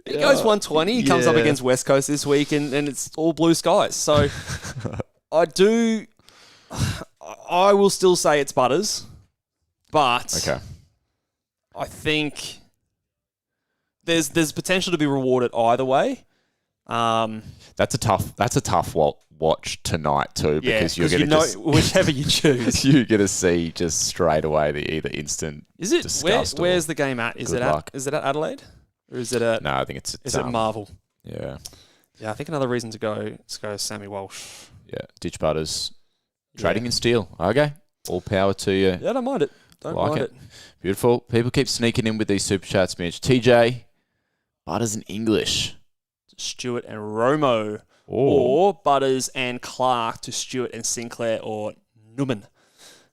He goes 120. He comes up against West Coast this week, and it's all blue skies. So I will still say it's Butters, but okay. I think there's potential to be rewarded either way. That's a tough watch tonight too, because you're going to whichever you choose, you're going to see just straight away the either instant. Is it where's the game at? Is it at Adelaide? Or is it at... No, I think it's at Marvel? Yeah. Yeah, I think another reason to go Sammy Walsh. Yeah, ditch Butters. Trading in steel. Okay. All power to you. Yeah, I don't mind it. Don't mind it. Beautiful. People keep sneaking in with these super chats, Mitch. TJ, Butters in English. Stewart and Romo. Or Butters and Clark to Stewart and Sinclair or Newman.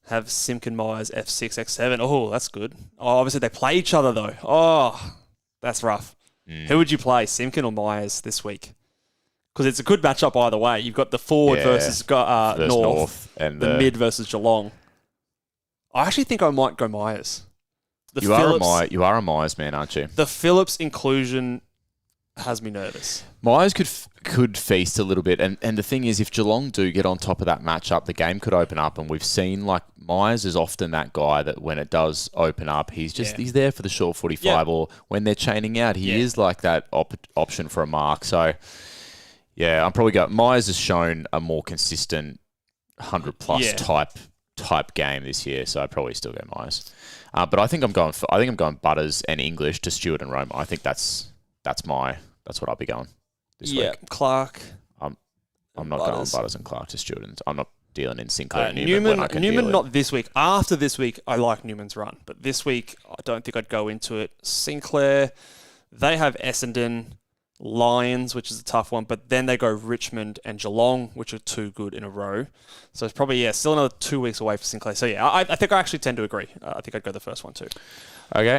Have Simkin Myers F6, X7. Oh, that's good. Oh, obviously they play each other though. Oh, that's rough. Who would you play, Simkin or Myers this week? Because it's a good matchup either way. You've got the forward versus North, and the mid versus Geelong. I actually think I might go Myers. You are a Myers man, aren't you? The Phillips inclusion has me nervous. Myers could feast a little bit, and the thing is, if Geelong do get on top of that matchup, the game could open up, and we've seen like Myers is often that guy that when it does open up, he's there for the short 45, or when they're chaining out, he is like that option for a mark. So, yeah, I'm probably going. Myers has shown a more consistent 100+ type game this year, so I'd probably still go Myers. But I think I'm going Butters and English to Stewart and Roma. I think that's what I'll be going this week. Yeah, Clark. I'm not going Butters and Clark to Stewart, and I'm not dealing in Sinclair and Newman not this week. After this week, I like Newman's run. But this week, I don't think I'd go into it. Sinclair, they have Essendon, Lions, which is a tough one. But then they go Richmond and Geelong, which are 2 good in a row. So it's probably, still another 2 weeks away for Sinclair. So, I think I actually tend to agree. I think I'd go the first one too. Okay.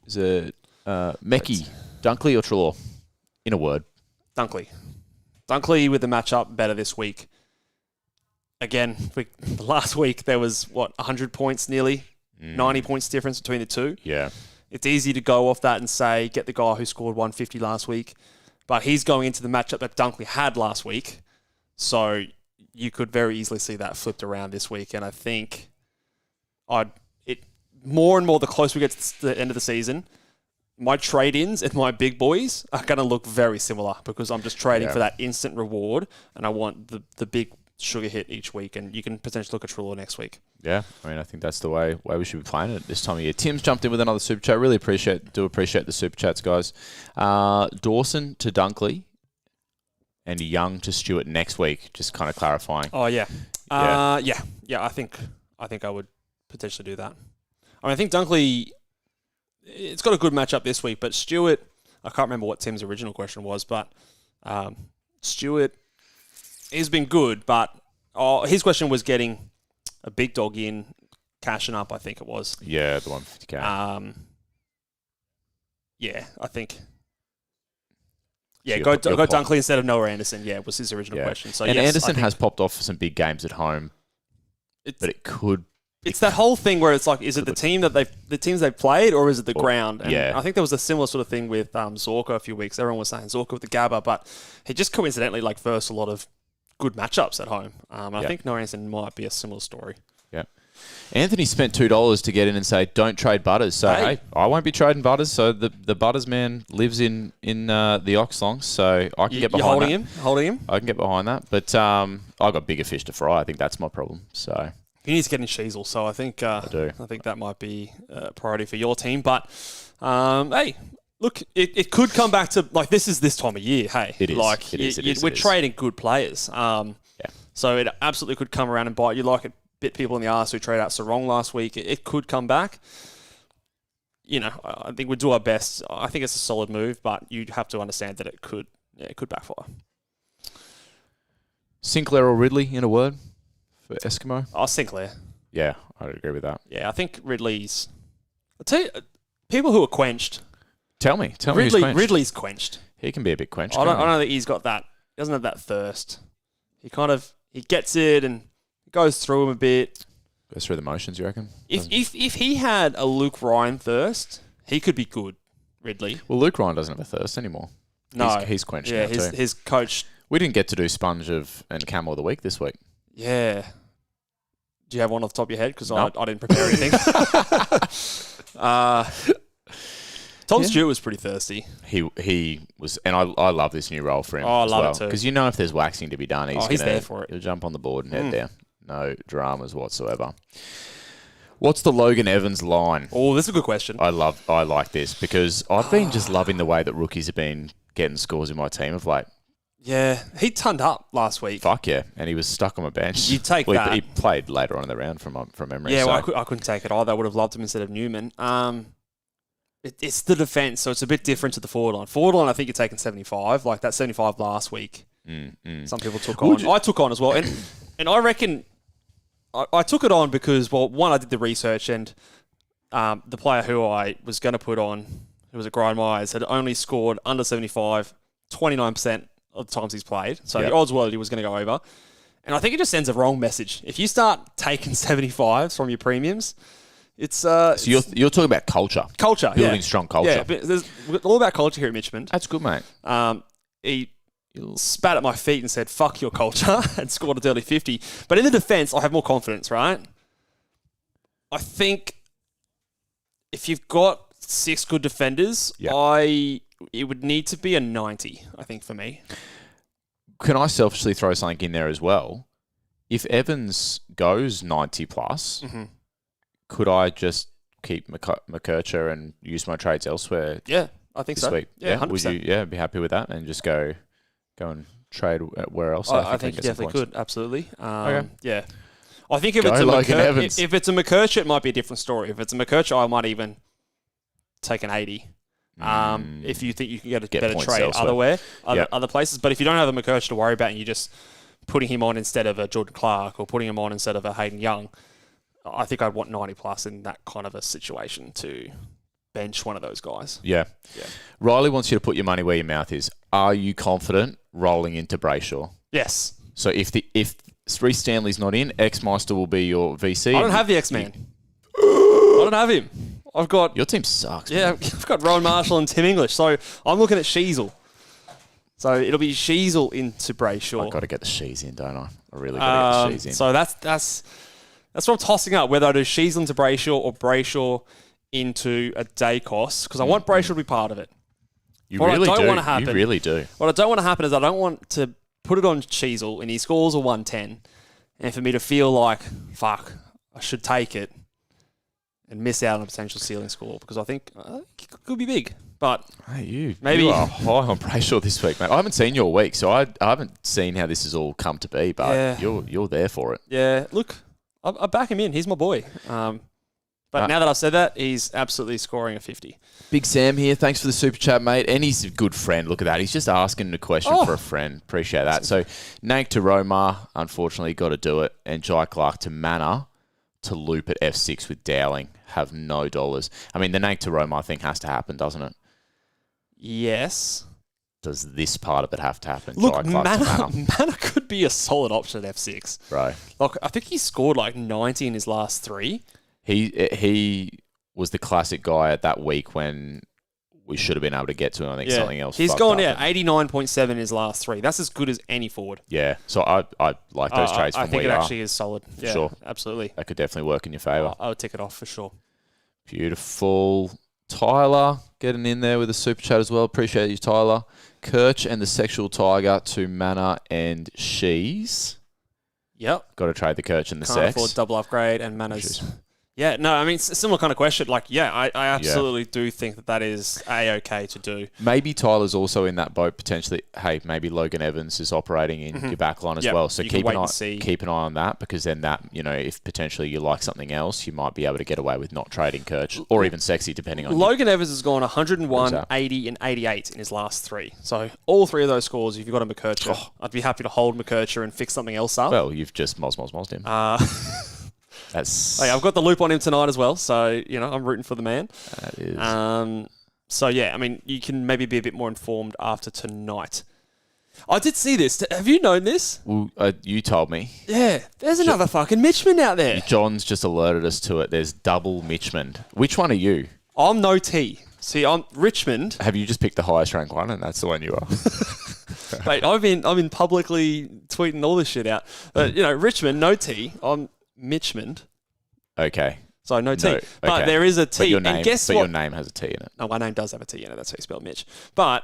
Is it Mekki, Dunkley or Treloar? In a word. Dunkley with the matchup better this week. Again, last week there was, 100 points nearly? 90 points difference between the two. Yeah. It's easy to go off that and say, get the guy who scored 150 last week. But he's going into the matchup that Dunkley had last week. So you could very easily see that flipped around this week. And I think more and more the closer we get to the end of the season, my trade-ins and my big boys are going to look very similar because I'm just trading for that instant reward and I want the big sugar hit each week, and you can potentially look at Treloar next week. Yeah, I mean, I think that's the way we should be playing it this time of year. Tim's jumped in with another super chat. Really appreciate the super chats, guys. Dawson to Dunkley and Young to Stewart next week. Just kind of clarifying. Oh yeah, yeah. I think I would potentially do that. I mean, I think Dunkley, it's got a good matchup this week, but Stewart, I can't remember what Tim's original question was, but Stewart has been good, but his question was getting a big dog in, cashing up, I think it was. Yeah, the 150k. Yeah, I think. Yeah, go Dunkley instead of Noah Anderson. Yeah, was his original question. So and yes, Anderson has popped off some big games at home, but it could. It's that whole thing where it's like, is it the teams they've played, or is it the ground? And I think there was a similar sort of thing with Zorko a few weeks. Everyone was saying Zorko with the Gabba, but he just coincidentally versed a lot of good matchups at home. I think Noah Anderson might be a similar story. Yeah. Anthony spent $2 to get in and say, don't trade Butters. So, hey I won't be trading Butters. So the Butters man lives in the Oxlong, so I can get behind that. Holding him? I can get behind that. But I've got bigger fish to fry. I think that's my problem. So he needs to get in Sheasel. So I think I think that might be a priority for your team. But hey, look, it could come back to this is this time of year. Hey, it is. We're trading good players. So it absolutely could come around and bite you. Like it bit people in the arse who traded out Sarong last week. It could come back. I think we'd do our best. I think it's a solid move, but you have to understand that it could backfire. Sinclair or Ridley, in a word, for Eskimo? Oh, Sinclair. Yeah, I'd agree with that. Yeah, I think Ridley's... I'll tell you, people who are quenched... Tell me who's quenched. Ridley's quenched. He can be a bit quenched. I don't think he's got that... He doesn't have that thirst. He gets it and goes through him a bit. Goes through the motions, you reckon? If he had a Luke Ryan thirst, he could be good, Ridley. Well, Luke Ryan doesn't have a thirst anymore. No. He's quenched now too. His coach... We didn't get to do Sponge and Camel of the Week this week. Yeah. Do you have one off the top of your head? Because I didn't prepare anything. Tom Stewart was pretty thirsty. He was, and I love this new role for him. Oh, I love it too. Because if there's waxing to be done, he's there for it. He'll jump on the board and head there. No dramas whatsoever. What's the Logan Evans line? Oh, this is a good question. I like this because I've been just loving the way that rookies have been getting scores in my team of late. Yeah, he turned up last week. Fuck yeah, and he was stuck on my bench. You take that. He played later on in the round from memory. Yeah, well, I couldn't take it either. I would have loved him instead of Newman. It's the defence, so it's a bit different to the forward line. Forward line, I think you're taking 75, like that 75 last week. Some people took on. I took on as well, and I reckon I took it on because, well, one, I did the research, and the player who I was going to put on, who was at Grind Myers, had only scored under 75 29% of the times he's played. So the odds were that he was going to go over. And I think it just sends a wrong message. If you start taking 75s from your premiums, it's... So you're talking about culture. Culture, Building strong culture. Yeah, but there's all about culture here at Mitchmond. That's good, mate. He spat at my feet and said, fuck your culture, and scored a dirty 50. But in the defence, I have more confidence, right? I think if you've got 6 good defenders, Yeah. it would need to be a 90, I think, for me. Can I selfishly throw something in there as well? If Evans goes 90 plus, could I just keep McKercher and use my trades elsewhere? Yeah, I think this so. week? Yeah, 100%. Would you be happy with that and just go and trade where else? I think you definitely could, absolutely. Okay. Yeah. I think if Go it's a Logan Evans. if it's a McKercher, it might be a different story. If it's a McKercher, I might even take an 80. If you think you can get a better points trade elsewhere. other places. But if you don't have a McKercher to worry about and you're just putting him on instead of a Jordan Clark or putting him on instead of a Hayden Young, I think I'd want 90 plus in that kind of a situation to bench one of those guys. Yeah. Riley wants you to put your money where your mouth is. Are you confident rolling into Brayshaw? Yes. So if Reece Stanley's not in, X-Meister will be your VC. I don't have the X-Man. I don't have him. I've got... Your team sucks, Yeah, man. I've got Rowan Marshall and Tim English. So I'm looking at Sheasel. So it'll be Sheasel into Brayshaw. I've got to get the Shees in, don't I? I really got to get the Shees in. So that's what I'm tossing up, whether I do Sheasel into Brayshaw or Brayshaw into a Dacos, because I want Brayshaw to be part of it. You really do. Happen, You really do. What I don't want to happen is I don't want to put it on Sheasel and he scores a 110 and for me to feel like, fuck, I should take it and miss out on a potential ceiling score, because I think it could be big. But hey, maybe you are high on Brayshaw this week, mate. I haven't seen you all week, so I haven't seen how this has all come to be, but you're there for it. Yeah, look, I back him in. He's my boy. But now that I've said that, he's absolutely scoring a 50. Big Sam here. Thanks for the super chat, mate. And he's a good friend. Look at that. He's just asking a question for a friend. Appreciate that. So, Nank to Roma, unfortunately, got to do it. And Jai Clark to Manor to loop at F6 with Dowling. Have no dollars. I mean, the Nank to Roma, I think, has to happen, doesn't it? Yes. Does this part of it have to happen? Look, Jai Clark to Manor. Manor could be a solid option at F6. Right. Look, I think he scored like 90 in his last 3. He was the classic guy at that week when we should have been able to get to him. I think something else. He's gone 89.7 in his last 3. That's as good as any forward. Yeah. So I like those trades from I think where it you actually are. is solid. Yeah, Sure. Absolutely. That could definitely work in your favour. I would tick it off for sure. Beautiful. Tyler getting in there with a super chat as well. Appreciate you, Tyler. Kirch and the Sexual Tiger to Manor and Shees. Yep. Got to trade the Kirch and the Can't Sex. afford double upgrade and Manor's. Yeah, no, I mean, it's a similar kind of question. Like, I absolutely do think that is A-okay to do. Maybe Tyler's also in that boat potentially. Hey, maybe Logan Evans is operating in your back line as well. So keep an eye on that, because then that, if potentially you like something else, you might be able to get away with not trading Kirch or even Sexy, depending on Logan Evans has gone 101, 80, and 88 in his last 3. So all 3 of those scores, if you've got a McKercher, I'd be happy to hold McKercher and fix something else up. Well, you've just mozzed him. I've got the loop on him tonight as well, so I'm rooting for the man. That is. So yeah, I mean, you can maybe be a bit more informed after tonight. I did see this. Have you known this? Well, you told me. Yeah, there's another fucking Mitchman out there. John's just alerted us to it. There's double Mitchman. Which one are you? I'm no T. See, I'm Richmond. Have you just picked the highest rank one, and that's the one you are? Mate, I've been publicly tweeting all this shit out. But Richmond, no T. I'm Mitchmond. Okay. So no T. No, but there is a T. But your name, and guess what? your name has a T in it. No, my name does have a T in it. That's how you spell Mitch. But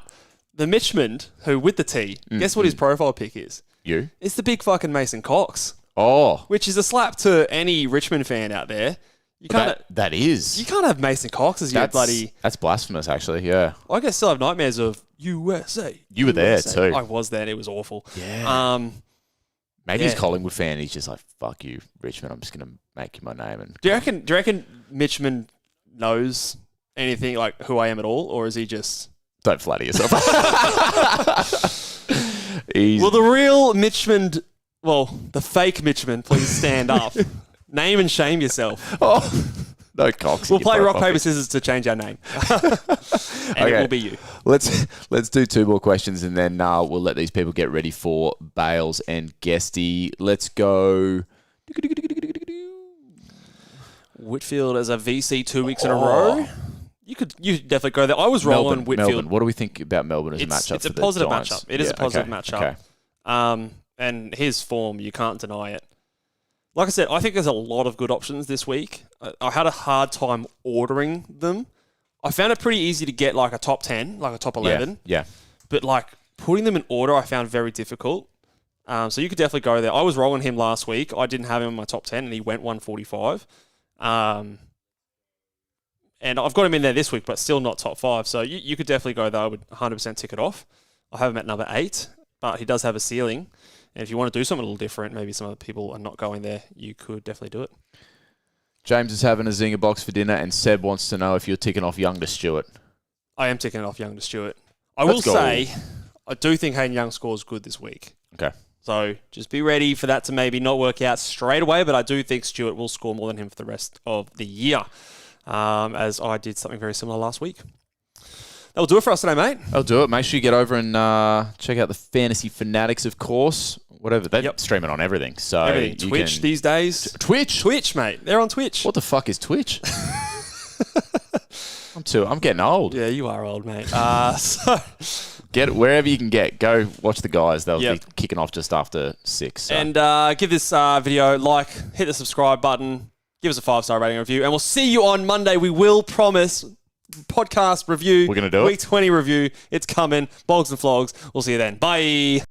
the Mitchmond, who with the T, guess what his profile pic is? You? It's the big fucking Mason Cox. Oh. Which is a slap to any Richmond fan out there. You can't. That is. You can't have Mason Cox as your bloody. That's blasphemous, actually. Yeah. I guess still have nightmares of USA. You were there too. I was there. And it was awful. Yeah. Maybe he's a Collingwood fan. He's just like, fuck you, Richmond. I'm just gonna make you my name. And do you reckon Mitchman knows anything like who I am at all, or is he just? Don't flatter yourself. Will the real Mitchman, the fake Mitchman, please stand up? Name and shame yourself. Oh, no Cox. We'll play rock, paper, scissors to change our name. And it will be you. Let's do 2 more questions, and then we'll let these people get ready for Bales and Guesty. Let's go. Whitfield as a VC 2 weeks in a row. You definitely go there. I was rolling Whitfield. Melbourne. What do we think about Melbourne as a matchup? It's a positive matchup. It is a positive matchup. And his form, you can't deny it. like I said, I think there's a lot of good options this week. I had a hard time ordering them. I found it pretty easy to get like a top 10, like a top 11. Yeah. But like putting them in order, I found very difficult. So you could definitely go there. I was wrong on him last week. I didn't have him in my top 10 and he went 145. And I've got him in there this week, but still not top 5. So you could definitely go there. I would 100% tick it off. I have him at number 8, but he does have a ceiling. And if you want to do something a little different, maybe some other people are not going there, you could definitely do it. James is having a zinger box for dinner, and Seb wants to know if you're ticking off Young to Stewart. I am ticking off Young to Stewart. I will say, I do think Hayden Young scores good this week. Okay. So just be ready for that to maybe not work out straight away, but I do think Stewart will score more than him for the rest of the year, as I did something very similar last week. That'll do it for us today, mate. I'll do it. Make sure you get over and check out the Fantasy Fanatics, of course. Whatever. They're streaming on everything. So everything. Twitch these days. Twitch, mate. They're on Twitch. What the fuck is Twitch? I'm getting old. Yeah, you are old, mate. So get it wherever you can get. Go watch the guys. They'll be kicking off just after 6. So. And give this video a like, hit the subscribe button, give us a 5-star rating review, and we'll see you on Monday. We will promise podcast review. We're going to do Week 20 review. It's coming. Bogs and Flogs. We'll see you then. Bye.